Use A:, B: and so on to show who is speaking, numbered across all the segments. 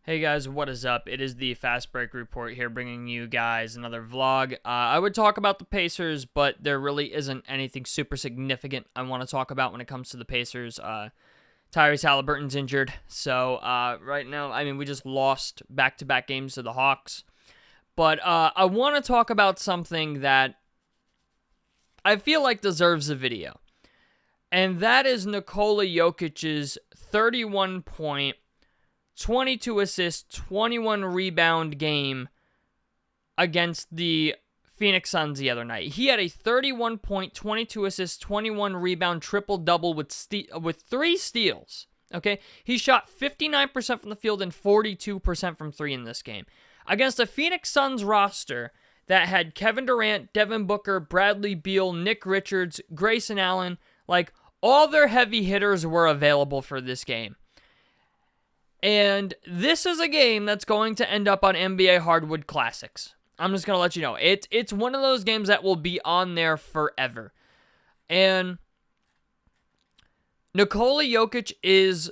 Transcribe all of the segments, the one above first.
A: Hey guys, what is up? It is the Fast Break Report here, bringing you guys another vlog. I would talk about the Pacers, but there really isn't anything super significant I want to talk about when it comes to the Pacers. Tyrese Halliburton's injured, so right now, we just lost back-to-back games to the Hawks. But I want to talk about something that I feel like deserves a video, and that is Nikola Jokic's 31-point 22 assist, 21 rebound game against the Phoenix Suns the other night. He had a 31 point, 22 assist, 21 rebound triple-double with 3 steals. Okay? He shot 59% from the field and 42% from 3 in this game. Against a Phoenix Suns roster that had Kevin Durant, Devin Booker, Bradley Beal, Nick Richards, Grayson Allen, all their heavy hitters were available for this game. And this is a game that's going to end up on NBA Hardwood Classics. I'm just going to let you know. It's one of those games that will be on there forever. And Nikola Jokic is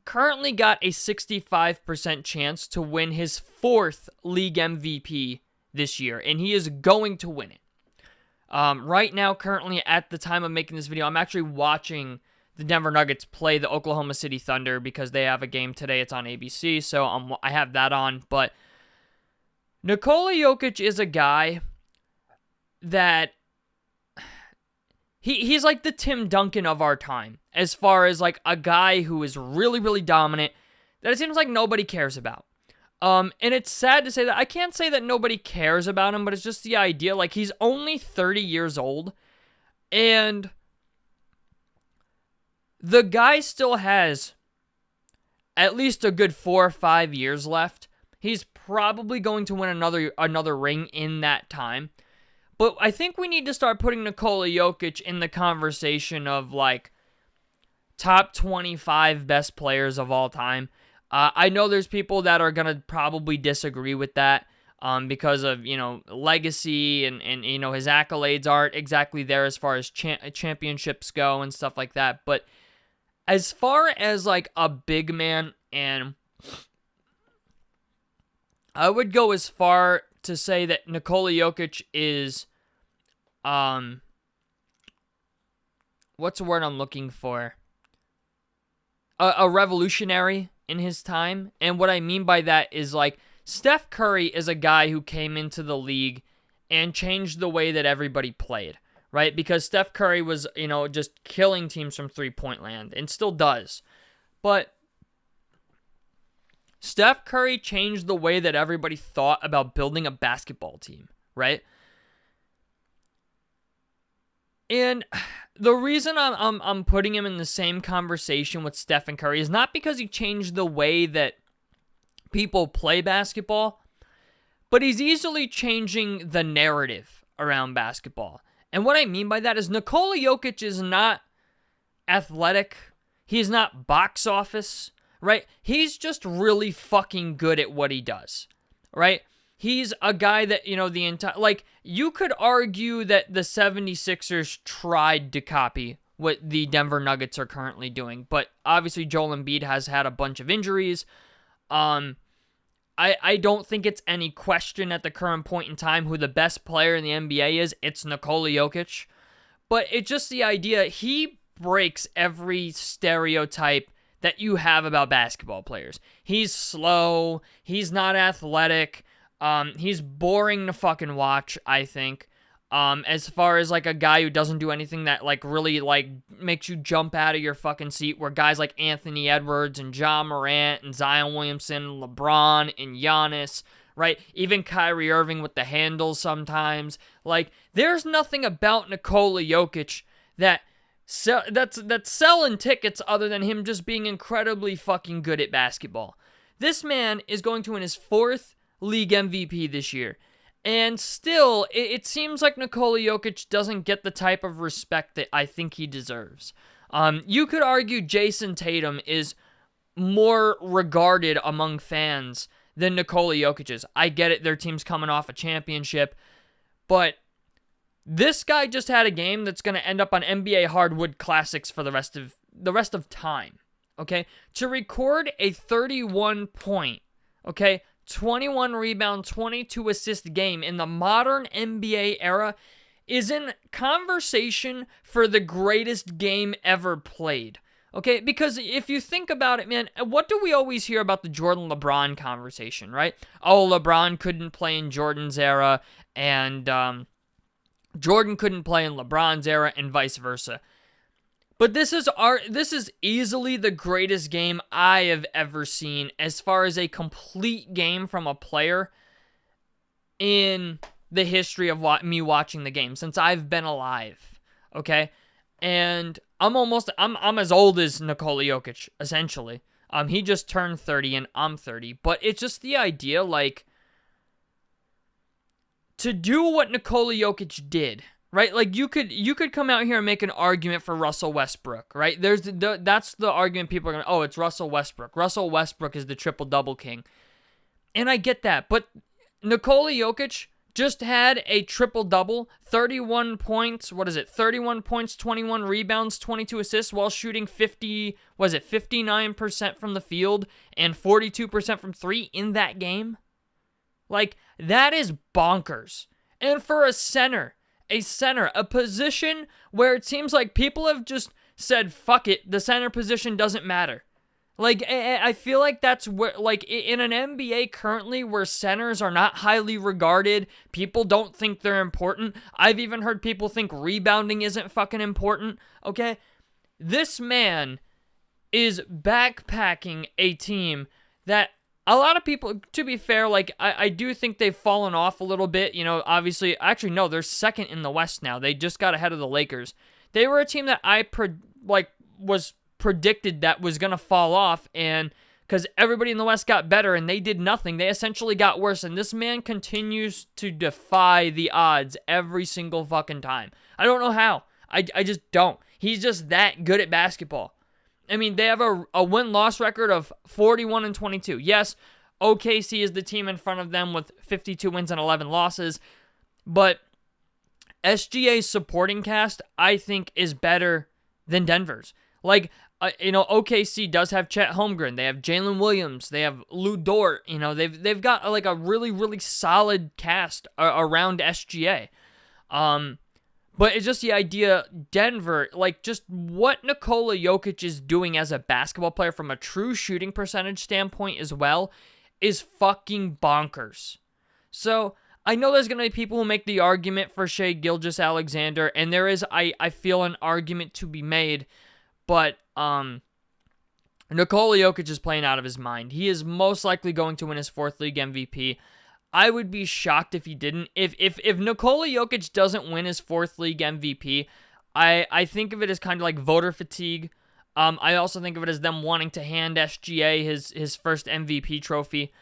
A: currently got a 65% chance to win his 4th league MVP this year. And he is going to win it. Right now, currently, at the time of making this video, I'm actually watching the Denver Nuggets play the Oklahoma City Thunder because they have a game today. It's on ABC, so I have that on. But Nikola Jokic is a guy that he's like the Tim Duncan of our time, as far as a guy who is really, really dominant that it seems like nobody cares about. And it's sad to say that. I can't say that nobody cares about him, but it's just the idea. He's only 30 years old, and the guy still has at least a good 4 or 5 years left. He's probably going to win another ring in that time. But I think we need to start putting Nikola Jokic in the conversation of, top 25 best players of all time. I know there's people that are going to probably disagree with that because of, legacy and his accolades aren't exactly there as far as championships go and stuff like that. But as far as, a big man, and I would go as far to say that Nikola Jokic is, what's the word I'm looking for? A revolutionary in his time. And what I mean by that is, Steph Curry is a guy who came into the league and changed the way that everybody played. Right? Because Steph Curry was, just killing teams from three-point land, and still does. But Steph Curry changed the way that everybody thought about building a basketball team, right? And the reason I'm putting him in the same conversation with Stephen Curry is not because he changed the way that people play basketball, but he's easily changing the narrative around basketball. And what I mean by that is Nikola Jokic is not athletic. He's not box office, right? He's just really fucking good at what he does, right? He's a guy that, the entire... you could argue that the 76ers tried to copy what the Denver Nuggets are currently doing, but obviously Joel Embiid has had a bunch of injuries. I don't think it's any question at the current point in time who the best player in the NBA is. It's Nikola Jokic. But it's just the idea, he breaks every stereotype that you have about basketball players. He's slow. He's not athletic. He's boring to fucking watch, I think. As far as, a guy who doesn't do anything that, really, makes you jump out of your fucking seat, where guys like Anthony Edwards and Ja Morant and Zion Williamson and LeBron and Giannis, right? Even Kyrie Irving with the handles sometimes. There's nothing about Nikola Jokic that's selling tickets other than him just being incredibly fucking good at basketball. This man is going to win his 4th league MVP this year. And still, it seems like Nikola Jokic doesn't get the type of respect that I think he deserves. You could argue Jason Tatum is more regarded among fans than Nikola Jokic is. I get it, their team's coming off a championship, but this guy just had a game that's going to end up on NBA Hardwood Classics for the rest of time. Okay? To record a 31-point Okay, 21 rebound, 22 assist game in the modern NBA era is in conversation for the greatest game ever played. Okay, because if you think about it, man, what do we always hear about the Jordan LeBron conversation, right? Oh, LeBron couldn't play in Jordan's era, and Jordan couldn't play in LeBron's era, and vice versa. But this is easily the greatest game I have ever seen as far as a complete game from a player in the history of me watching the game since I've been alive. Okay? And I'm as old as Nikola Jokic, essentially. He just turned 30 and I'm 30. But it's just the idea, like, to do what Nikola Jokic did, right? Like, you could come out here and make an argument for Russell Westbrook, right? That's the argument people are going to, oh, it's Russell Westbrook. Russell Westbrook is the triple-double king. And I get that, but Nikola Jokic just had a triple-double, 31 points, 21 rebounds, 22 assists while shooting 59% from the field and 42% from three in that game? Like, that is bonkers. And for a center, a position where it seems like people have just said, fuck it, the center position doesn't matter. Like, I feel like that's where, like, in an NBA currently where centers are not highly regarded, people don't think they're important. I've even heard people think rebounding isn't fucking important, okay? This man is backpacking a team that a lot of people, to be fair, like, I do think they've fallen off a little bit, you know, obviously. Actually, no, they're second in the West now. They just got ahead of the Lakers. They were a team that was predicted that was going to fall off, and because everybody in the West got better and they did nothing, they essentially got worse, and this man continues to defy the odds every single fucking time. I don't know how. I just don't. He's just that good at basketball. I mean, they have a win-loss record of 41-22. Yes, OKC is the team in front of them with 52 wins and 11 losses, but SGA's supporting cast, I think, is better than Denver's. Like, OKC does have Chet Holmgren. They have Jalen Williams. They have Lou Dort. You know, they've got like a really, really solid cast around SGA. But it's just the idea, Denver, like, just what Nikola Jokic is doing as a basketball player from a true shooting percentage standpoint as well is fucking bonkers. So, I know there's going to be people who make the argument for Shai Gilgeous-Alexander, and there is, I feel, an argument to be made, but Nikola Jokic is playing out of his mind. He is most likely going to win his fourth league MVP. I would be shocked if he didn't. If Nikola Jokic doesn't win his fourth league MVP, I think of it as kind of like voter fatigue. I also think of it as them wanting to hand SGA his first MVP trophy.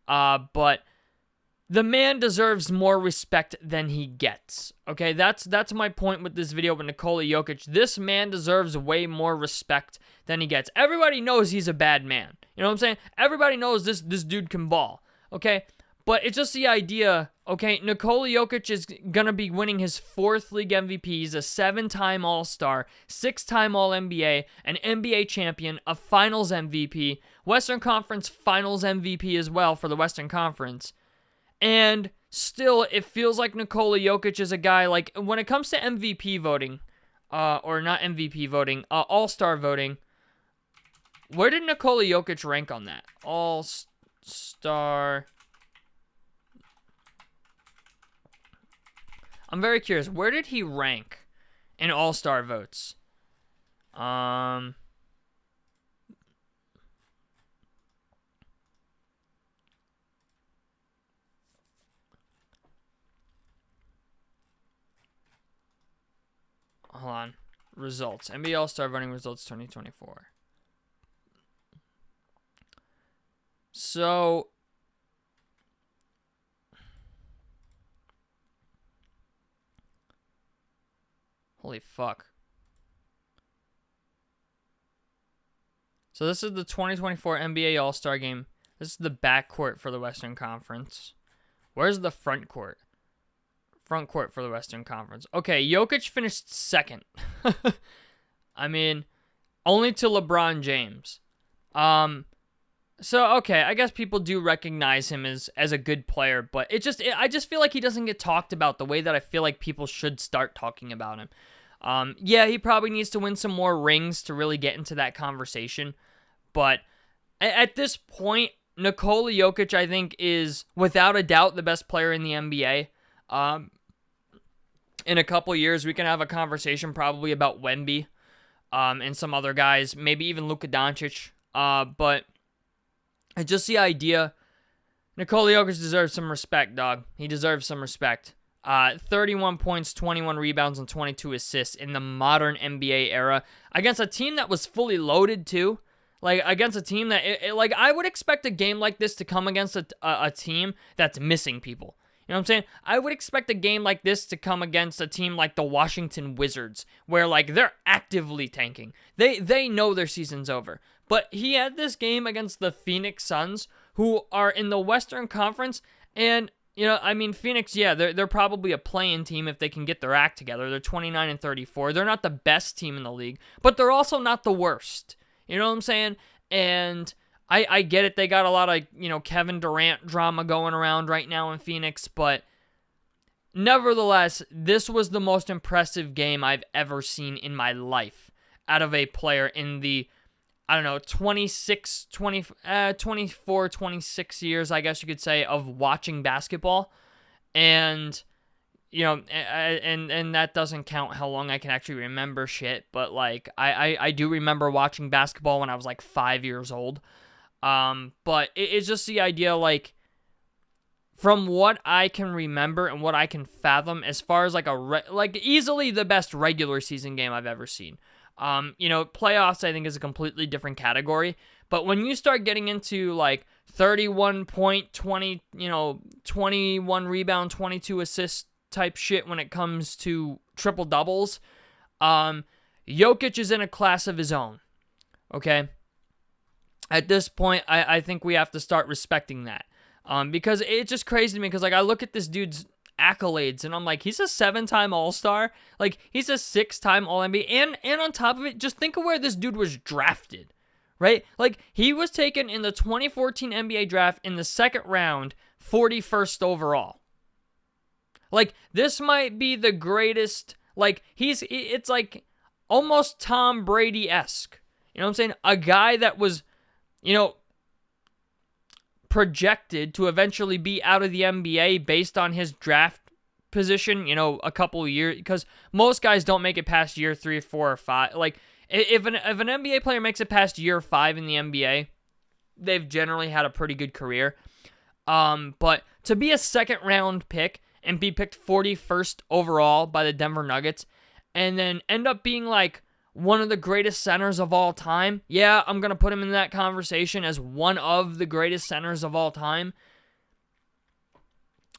A: But the man deserves more respect than he gets. Okay, that's my point with this video with Nikola Jokic. This man deserves way more respect than he gets. Everybody knows he's a bad man. You know what I'm saying? Everybody knows this dude can ball. Okay? But it's just the idea, okay, Nikola Jokic is going to be winning his fourth league MVP. He's a 7-time All-Star, 6-time All-NBA, an NBA champion, a Finals MVP, Western Conference Finals MVP as well for the Western Conference. And still, it feels like Nikola Jokic is a guy, like, when it comes to MVP voting, or not MVP voting, All-Star voting, where did Nikola Jokic rank on that? All-Star... I'm very curious. Where did he rank in All-Star votes? Hold on. Results. NBA All-Star voting results 2024. So... Holy fuck. So this is the 2024 NBA All-Star Game. This is the backcourt for the Western Conference. Where's the front court? Front court for the Western Conference. Okay, Jokic finished second. I mean, only to LeBron James. So okay, I guess people do recognize him as a good player, but I just feel like he doesn't get talked about the way that I feel like people should start talking about him. Yeah, he probably needs to win some more rings to really get into that conversation, but at this point, Nikola Jokic, I think, is without a doubt the best player in the NBA. In a couple years, we can have a conversation probably about Wemby, and some other guys, maybe even Luka Doncic. But just the idea, Nikola Jokic deserves some respect, dog. He deserves some respect. 31 points, 21 rebounds, and 22 assists in the modern NBA era against a team that was fully loaded too. Like, against a team that, like, I would expect a game like this to come against a team that's missing people. You know what I'm saying? I would expect a game like this to come against a team like the Washington Wizards, where, like, they're actively tanking. They know their season's over. But he had this game against the Phoenix Suns, who are in the Western Conference, and, you know, I mean, Phoenix, yeah, they're probably a play-in team if they can get their act together. They're 29-34. They're not the best team in the league, but they're also not the worst. You know what I'm saying? And I get it. They got a lot of, you know, Kevin Durant drama going around right now in Phoenix, but nevertheless, this was the most impressive game I've ever seen in my life out of a player in the, I don't know, 24, 26 years, I guess you could say, of watching basketball. And, you know, and that doesn't count how long I can actually remember shit, but, like, I do remember watching basketball when I was, like, 5 years old. But it's just the idea, like, from what I can remember and what I can fathom, as far as, like, easily the best regular season game I've ever seen. You know, playoffs, I think, is a completely different category, but when you start getting into, like, 31 point, 20, you know, 21 rebound, 22 assist type shit when it comes to triple doubles, Jokic is in a class of his own. Okay? At this point, I think we have to start respecting that. Because it's just crazy to me, because, like, I look at this dude's accolades and I'm like, he's a 7-time All-Star, like, he's a 6-time All-NBA, and on top of it, just think of where this dude was drafted, right? Like, he was taken in the 2014 NBA draft in the second round, 41st overall. Like, this might be the greatest, like, it's like almost Tom Brady-esque. You know what I'm saying? A guy that was, you know, projected to eventually be out of the NBA based on his draft position, you know, a couple of years, because most guys don't make it past year 3 or 4 or 5. Like, if an NBA player makes it past year 5 in the NBA, they've generally had a pretty good career. But to be a second round pick and be picked 41st overall by the Denver Nuggets, and then end up being, like, one of the greatest centers of all time. Yeah, I'm going to put him in that conversation as one of the greatest centers of all time.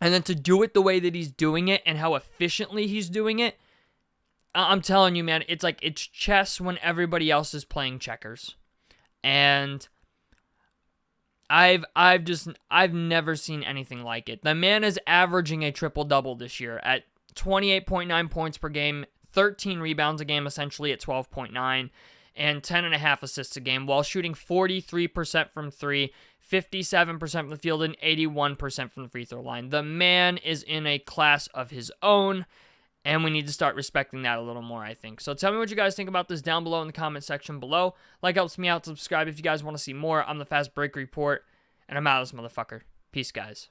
A: And then to do it the way that he's doing it and how efficiently he's doing it, I'm telling you, man, it's like, it's chess when everybody else is playing checkers. And I've never seen anything like it. The man is averaging a triple-double this year at 28.9 points per game, 13 rebounds a game, essentially at 12.9, and 10.5 assists a game, while shooting 43% from 3, 57% from the field, and 81% from the free throw line. The man is in a class of his own, and we need to start respecting that a little more, I think. So tell me what you guys think about this down below in the comment section below. Like helps me out. Subscribe if you guys want to see more. I'm the Fast Break Report, and I'm out of this motherfucker. Peace, guys.